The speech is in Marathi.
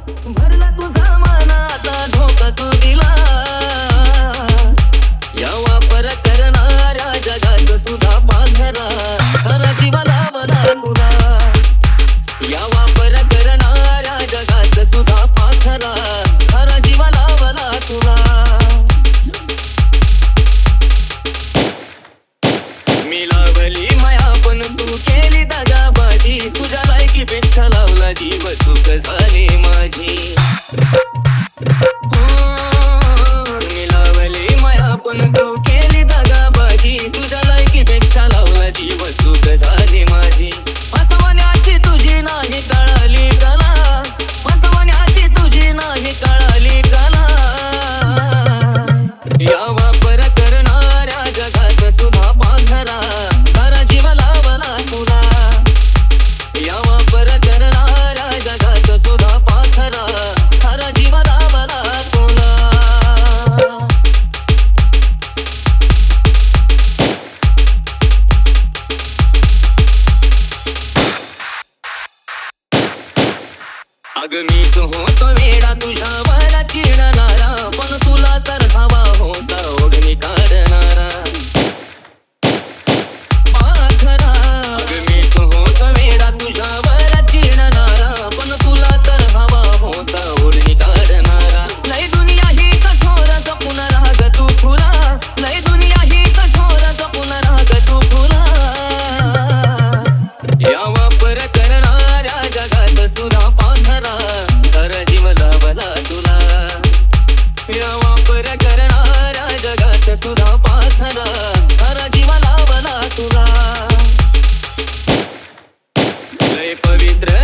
भरला तुझा मनाचा धोका तू दिला. या वापर करणाऱ्या जगात सुद्धा पाझरा खरा जीवा लावला तुला. या वापर करणाऱ्या जगात सुद्धा पाझरा खरा जीवा लावला तुला. मी लावली माया पण तू केली दगाबाजी. तुझ्या लायकीपेक्षा लावला जीव चूक झाली माझी. मी लावली माया पण तू केली दगाबाजी. तुझ्या लायकीपेक्षा लावला जीव चूक झाली माझी. फसवण्याची तुझी नाही कळाली कला. फसवण्याची तुझी नाही कळाली कला. या वापर करणाऱ्या जगात सुद्धा पाझरा खरा जीव लावला तुला. या वापर करणाऱ्या जगात सुद्धा पाझरा खरा जीव लावला तुला. अग मीच होतो वेडा तुझ्यावर चिडणारा. पण तुला तर हवा होता ओढणी काढणारा पाखरा. अग मीच होतो वेडा तुझ्यावर चिडणारा. पण तुला तर हवा होता ओढणी काढणारा. लय दुनिया ही कठोर जपून राग तू फुला. लय दुनिया ही कठोर जपून राग तू फुला. या वापर करणाऱ्या जगात सुद्धा पाझरा खरा जीव लावला तुला. या वापर करणाऱ्या जगात सुद्धा पाझरा खरा जीव लावला तुला. लय पवित्र